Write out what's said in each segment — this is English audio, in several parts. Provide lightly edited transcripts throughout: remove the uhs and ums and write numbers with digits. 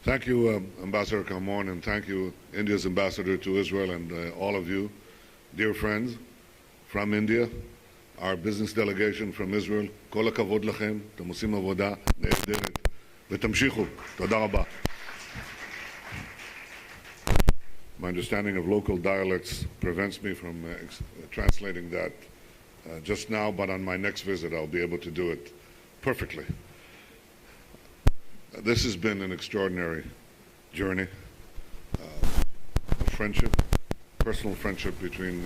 Thank you, Ambassador Kamon, and thank you, India's ambassador to Israel, and all of you, dear friends from India, our business delegation from Israel. כל הכבוד לכם, אתם עושים עבודה נהדרת, ותמשיכו. תודה רבה. My understanding of local dialects prevents me from translating that just now, but on my next visit I'll be able to do it perfectly. This has been an extraordinary journey, a friendship, personal friendship between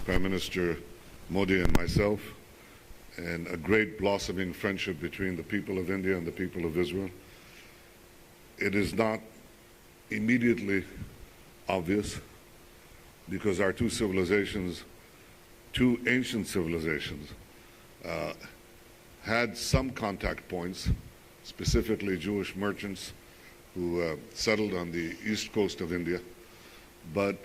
Prime Minister Modi and myself, and a great blossoming friendship between the people of India and the people of Israel. It is not immediately obvious because our two civilizations, two ancient civilizations, had some contact points, specifically Jewish merchants who settled on the east coast of India, but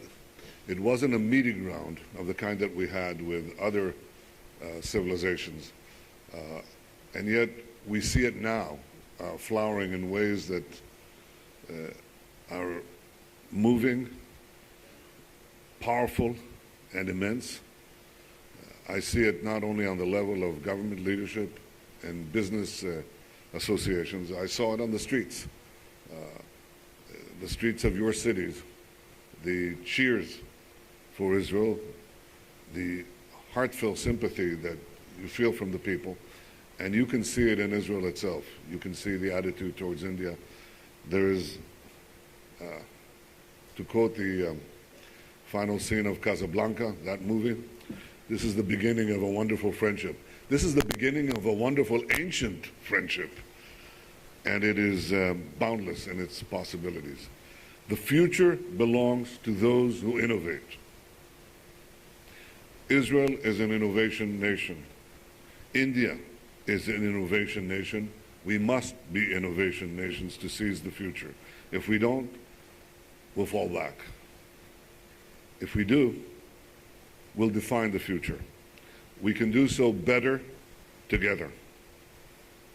it wasn't a meeting ground of the kind that we had with other civilizations. And yet we see it now flowering in ways that are moving, powerful, and immense. I see it not only on the level of government leadership and business associations. I saw it on the streets of your cities, the cheers for Israel, the heartfelt sympathy that you feel from the people, and you can see it in Israel itself. You can see the attitude towards India. There is, to quote the final scene of Casablanca, that movie, this is the beginning of a wonderful friendship. This is the beginning of a wonderful ancient friendship, and it is boundless in its possibilities. The future belongs to those who innovate. Israel is an innovation nation. India is an innovation nation. We must be innovation nations to seize the future. If we don't, we'll fall back. If we do, we'll define the future. We can do so better together.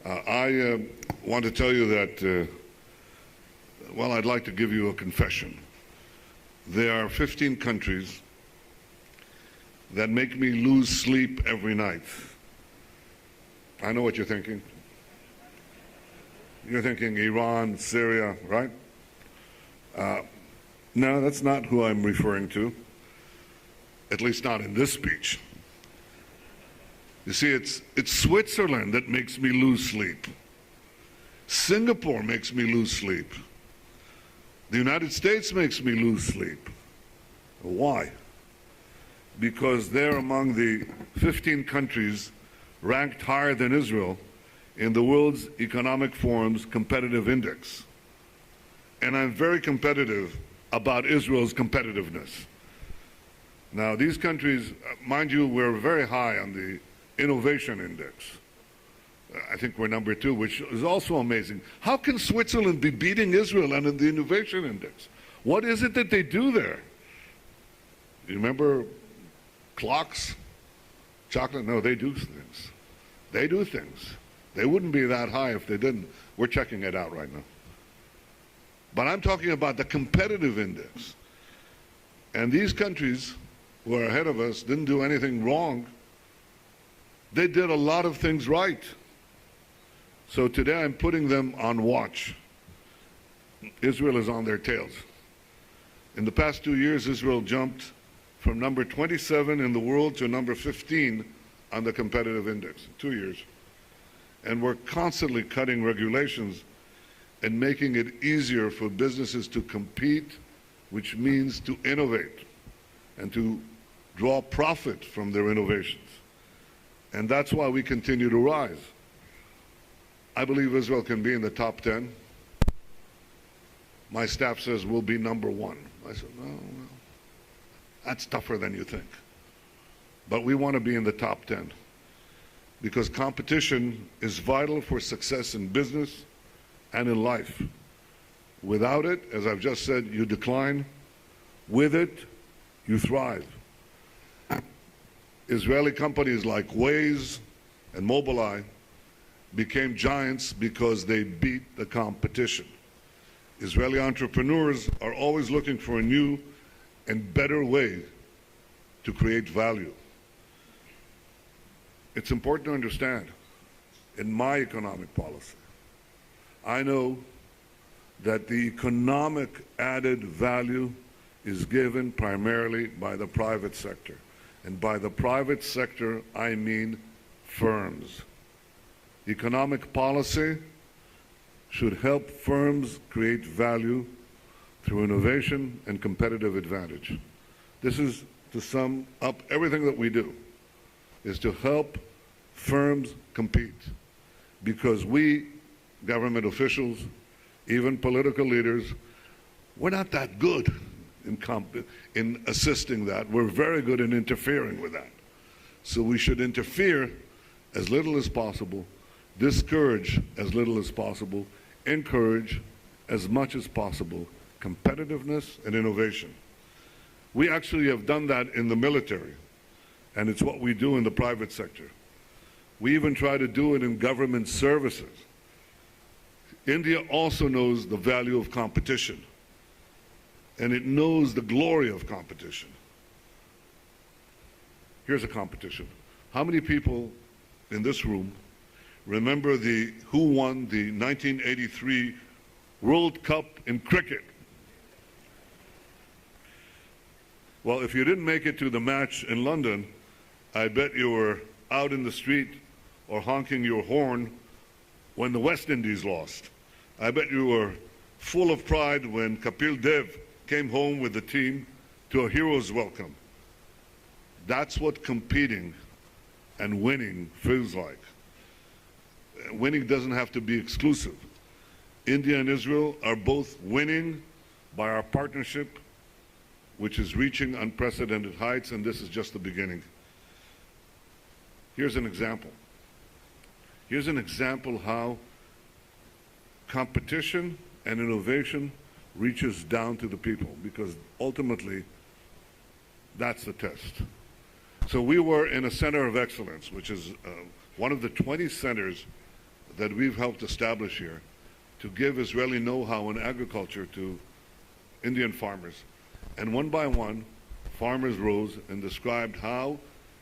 I want to tell you that, well, I'd like to give you a confession. There are 15 countries that make me lose sleep every night. I know what you're thinking. You're thinking Iran, Syria, right? No, that's not who I'm referring to, at least not in this speech. You see, it's Switzerland that makes me lose sleep. Singapore makes me lose sleep. The United States makes me lose sleep. Why? Because they're among the 15 countries ranked higher than Israel in the World's Economic Forum's competitive index. And I'm very competitive about Israel's competitiveness. Now, these countries, mind you, we're very high on the innovation index. I think we're number 2, which is also amazing. How can Switzerland be beating Israel on the innovation index? What is it that they do there? You remember clocks? Chocolate? No, they do things. They do things. They wouldn't be that high if they didn't. We're checking it out right now. But I'm talking about the competitive index. And these countries who are ahead of us didn't do anything wrong. They did a lot of things right. So today I'm putting them on watch. Israel is on their tails. In the past 2 years, Israel jumped from number 27 in the world to number 15 on the competitive index. 2 years. And we're constantly cutting regulations and making it easier for businesses to compete, which means to innovate and to draw profit from their innovations. And that's why we continue to rise. I believe Israel can be in the top 10. My staff says we'll be number 1. I said, no, well, that's tougher than you think. But we want to be in the top 10 because competition is vital for success in business and in life. Without it, as I've just said, you decline. With it, you thrive. Israeli companies like Waze and Mobileye became giants because they beat the competition. Israeli entrepreneurs are always looking for a new and better way to create value. It's important to understand, in my economic policy, I know that the economic added value is given primarily by the private sector. And by the private sector, I mean firms. Economic policy should help firms create value through innovation and competitive advantage. This is, to sum up everything that we do, is to help firms compete. Because we, government officials, even political leaders, we're not that good in assisting that. We're very good in interfering with that. So we should interfere as little as possible, discourage as little as possible, encourage as much as possible competitiveness and innovation. We actually have done that in the military, and it's what we do in the private sector. We even try to do it in government services. India also knows the value of competition, and it knows the glory of competition. Here's a competition. How many people in this room remember who won the 1983 World Cup in cricket? Well, if you didn't make it to the match in London, I bet you were out in the street or honking your horn when the West Indies lost. I bet you were full of pride when Kapil Dev came home with the team to a hero's welcome. That's what competing and winning feels like. Winning doesn't have to be exclusive. India and Israel are both winning by our partnership, which is reaching unprecedented heights, and this is just the beginning. Here's an example. Here's an example how competition and innovation reaches down to the people, because ultimately that's the test. So we were in a center of excellence, which is one of the 20 centers that we've helped establish here to give Israeli know-how in agriculture to Indian farmers. And one by one, farmers rose and described how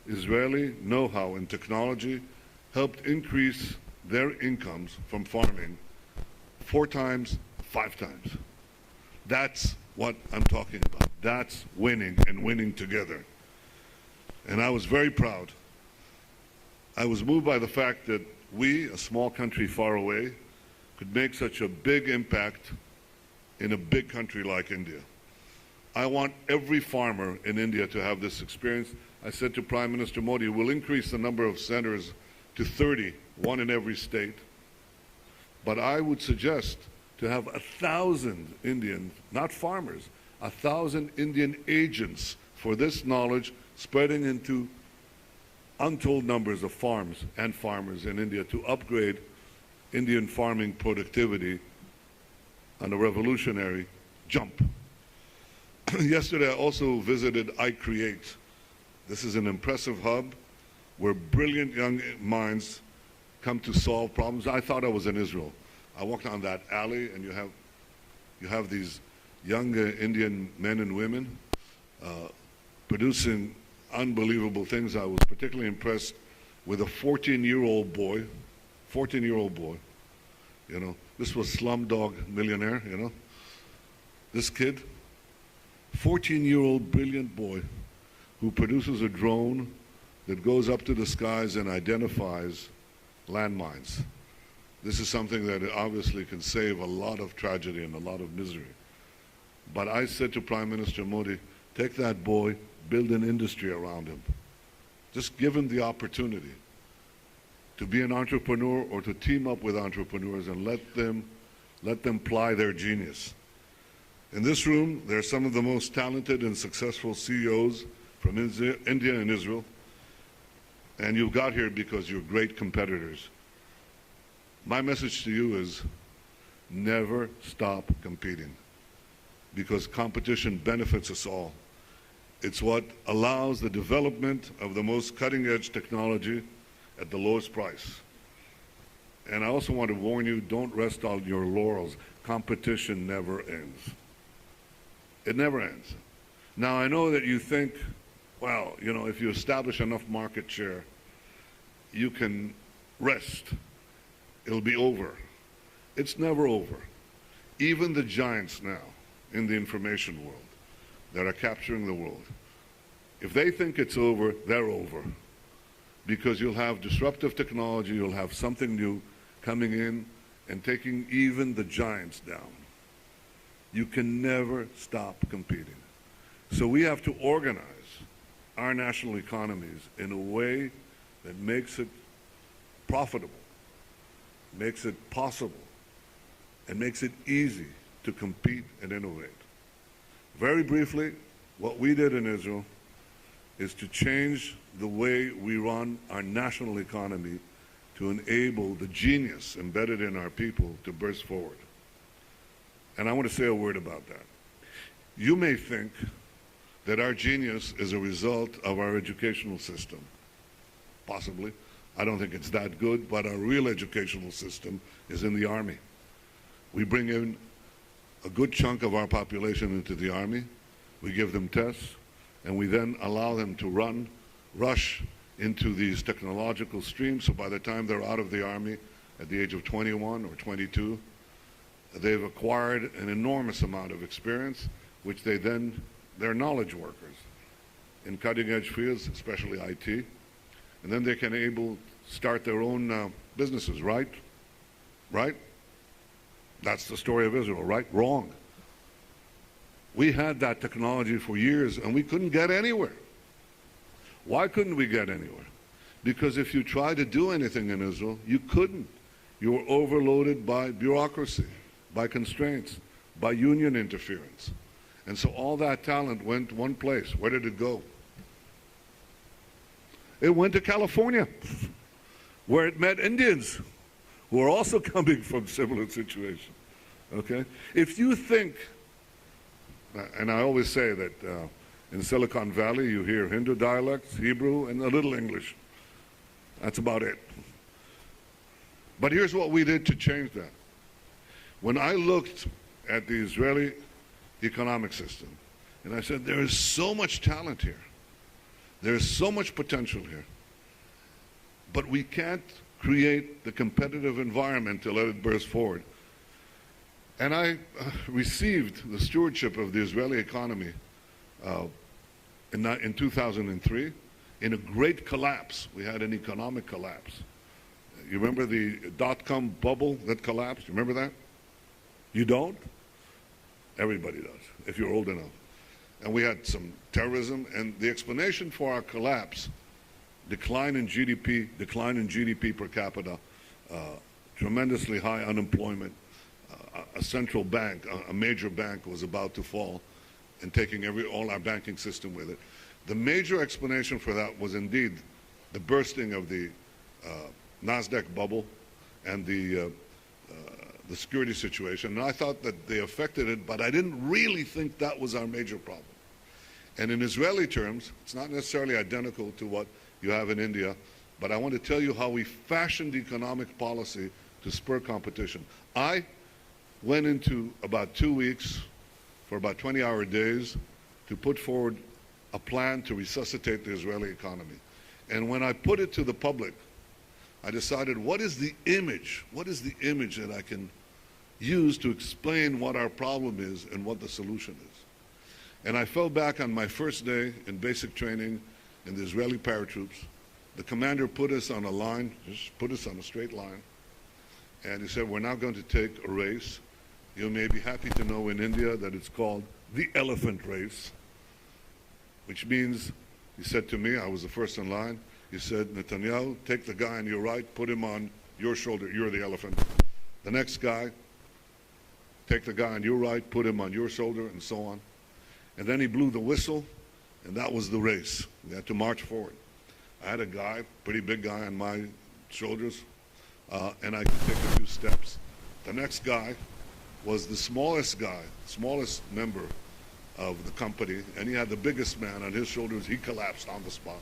Israeli know-how and technology helped increase their incomes from farming 4 times, 5 times. That's what I'm talking about. That's winning, and winning together. And I was very proud. I was moved by the fact that we, a small country far away, could make such a big impact in a big country like India. I want every farmer in India to have this experience. I said to Prime Minister Modi, we'll increase the number of centers to 30, one in every state. But I would suggest to have 1,000 Indian, not farmers, 1,000 Indian agents for this knowledge spreading into untold numbers of farms and farmers in India to upgrade Indian farming productivity on a revolutionary jump. Yesterday, I also visited iCreate. This is an impressive hub where brilliant young minds come to solve problems. I thought I was in Israel. I walked down that alley, and you have these young Indian men and women producing unbelievable things. I was particularly impressed with a 14-year-old boy. You know, this was Slumdog Millionaire, you know. This kid, 14-year-old brilliant boy who produces a drone that goes up to the skies and identifies landmines. This is something that obviously can save a lot of tragedy and a lot of misery. But I said to Prime Minister Modi, take that boy, build an industry around him. Just give him the opportunity to be an entrepreneur or to team up with entrepreneurs and let them ply their genius. In this room, there are some of the most talented and successful CEOs from India and Israel, and you got here because you're great competitors. My message to you is never stop competing, because competition benefits us all. It's what allows the development of the most cutting-edge technology at the lowest price. And I also want to warn you, don't rest on your laurels. Competition never ends. It never ends. Now, I know that you think, well, you know, if you establish enough market share, you can rest. It'll be over. It's never over. Even the giants now in the information world that are capturing the world, if they think it's over, they're over. Because you'll have disruptive technology, you'll have something new coming in and taking even the giants down. You can never stop competing. So we have to organize our national economies in a way that makes it profitable, makes it possible, and makes it easy to compete and innovate. Very briefly, what we did in Israel is to change the way we run our national economy to enable the genius embedded in our people to burst forward. And I want to say a word about that. You may think that our genius is a result of our educational system. Possibly. I don't think it's that good, but our real educational system is in the Army. We bring in a good chunk of our population into the Army. We give them tests, and we then allow them to rush into these technological streams, so by the time they're out of the Army at the age of 21 or 22, they've acquired an enormous amount of experience, which they're knowledge workers in cutting-edge fields, especially IT, and then they can start their own businesses, right? Right? That's the story of Israel, right? Wrong. We had that technology for years, and we couldn't get anywhere. Why couldn't we get anywhere? Because if you tried to do anything in Israel, you couldn't. You were overloaded by bureaucracy, by constraints, by union interference. And so all that talent went one place. Where did it go? It went to California, where it met Indians, who are also coming from similar situations. Okay? If you think, and I always say that in Silicon Valley you hear Hindu dialects, Hebrew, and a little English. That's about it. But here's what we did to change that. When I looked at the Israeli economic system, and I said, there is so much talent here. There is so much potential here. But we can't create the competitive environment to let it burst forward. And I received the stewardship of the Israeli economy in 2003 in a great collapse. We had an economic collapse. You remember the dot-com bubble that collapsed? You remember that? You don't? Everybody does, if you're old enough. And we had some terrorism, and the explanation for our collapse, decline in GDP per capita, tremendously high unemployment, a central bank, a major bank was about to fall and taking all our banking system with it. The major explanation for that was indeed the bursting of the NASDAQ bubble and the security situation. And I thought that they affected it, but I didn't really think that was our major problem. And in Israeli terms, it's not necessarily identical to what you have in India, but I want to tell you how we fashioned economic policy to spur competition. I went into about 2 weeks for about 20-hour days to put forward a plan to resuscitate the Israeli economy. And when I put it to the public, I decided, what is the image? What is the image that I can use to explain what our problem is and what the solution is? And I fell back on my first day in basic training in the Israeli paratroops. The commander put us on a line, just put us on a straight line. And he said, we're now going to take a race. You may be happy to know in India that it's called the elephant race, which means, he said to me, I was the first in line, he said, Netanyahu, take the guy on your right, put him on your shoulder, you're the elephant. The next guy, take the guy on your right, put him on your shoulder, and so on. And then he blew the whistle, and that was the race. We had to march forward. I had a guy, pretty big guy on my shoulders, and I could take a few steps. The next guy was the smallest guy, smallest member of the company, and he had the biggest man on his shoulders. He collapsed on the spot.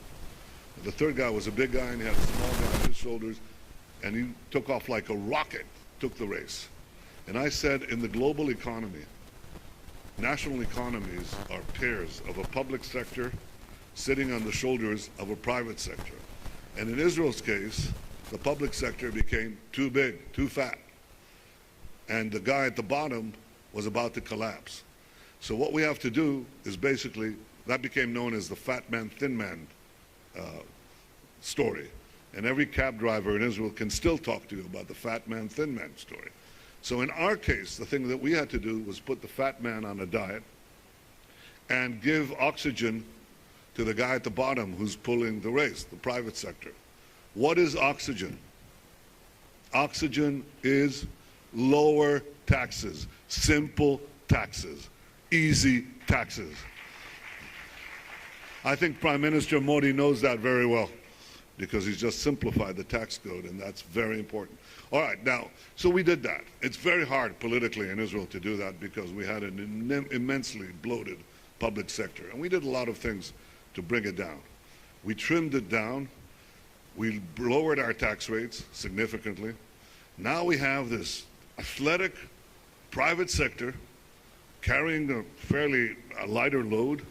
The third guy was a big guy, and he had a small guy on his shoulders, and he took off like a rocket, took the race. And I said, in the global economy, national economies are pairs of a public sector sitting on the shoulders of a private sector. And in Israel's case, the public sector became too big, too fat. And the guy at the bottom was about to collapse. So what we have to do is basically, that became known as the fat man, thin man story. And every cab driver in Israel can still talk to you about the fat man, thin man story. So in our case, the thing that we had to do was put the fat man on a diet and give oxygen to the guy at the bottom who's pulling the race, the private sector. What is oxygen? Oxygen is lower taxes, simple taxes, easy taxes. I think Prime Minister Modi knows that very well because he's just simplified the tax code, and that's very important. All right, now, so we did that. It's very hard politically in Israel to do that because we had an immensely bloated public sector, and we did a lot of things to bring it down. We trimmed it down. We lowered our tax rates significantly. Now we have this athletic private sector carrying a fairly lighter load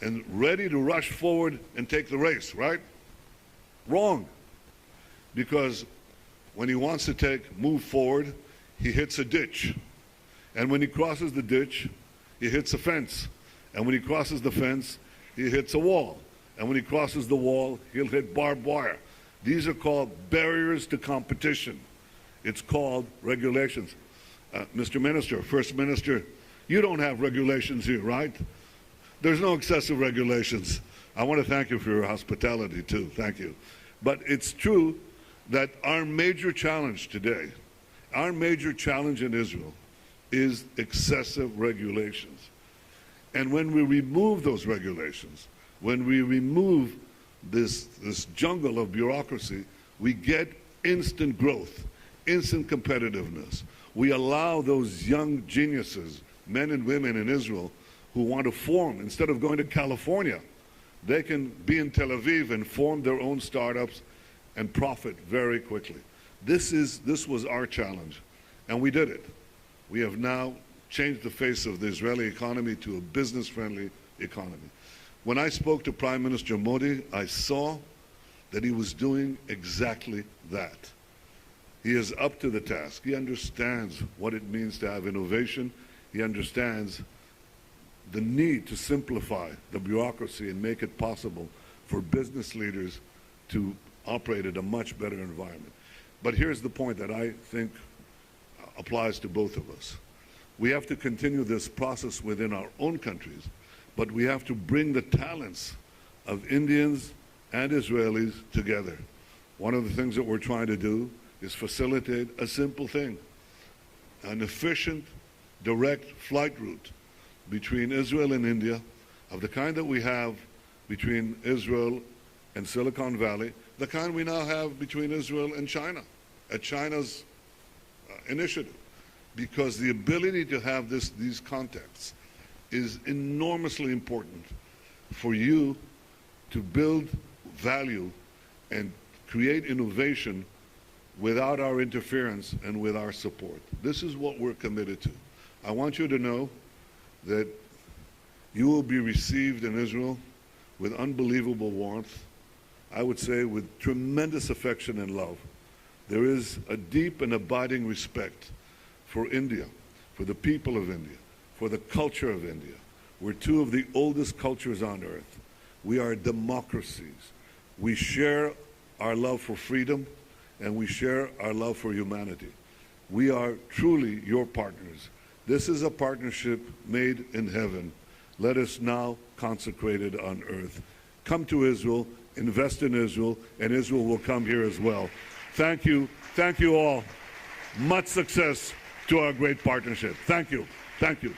and ready to rush forward and take the race, right? Wrong. Because when he wants to move forward, he hits a ditch. And when he crosses the ditch, he hits a fence. And when he crosses the fence, he hits a wall. And when he crosses the wall, he'll hit barbed wire. These are called barriers to competition. It's called regulations. Mr. Minister, First Minister, you don't have regulations here, right? There's no excessive regulations. I want to thank you for your hospitality, too. Thank you. But it's true that our major challenge today, our major challenge in Israel is excessive regulations. And when we remove those regulations, when we remove this jungle of bureaucracy, we get instant growth, instant competitiveness. We allow those young geniuses, men and women in Israel, who want to form, instead of going to California, they can be in Tel Aviv and form their own startups and profit very quickly. This was our challenge, and we did it. We have now changed the face of the Israeli economy to a business-friendly economy. When I spoke to Prime Minister Modi, I saw that he was doing exactly that. He is up to the task. He understands what it means to have innovation. He understands the need to simplify the bureaucracy and make it possible for business leaders to operate at a much better environment. But here's the point that I think applies to both of us. We have to continue this process within our own countries, but we have to bring the talents of Indians and Israelis together. One of the things that we're trying to do is facilitate a simple thing, an efficient, direct flight route between Israel and India of the kind that we have between Israel and Silicon Valley, the kind we now have between Israel and China, at China's initiative. Because the ability to have these contacts is enormously important for you to build value and create innovation without our interference and with our support. This is what we're committed to. I want you to know that you will be received in Israel with unbelievable warmth, I would say with tremendous affection and love. There is a deep and abiding respect for India, for the people of India, for the culture of India. We're two of the oldest cultures on earth. We are democracies. We share our love for freedom, and we share our love for humanity. We are truly your partners. This is a partnership made in heaven. Let us now consecrate it on earth. Come to Israel, invest in Israel, and Israel will come here as well. Thank you. Thank you all. Much success to our great partnership. Thank you. Thank you.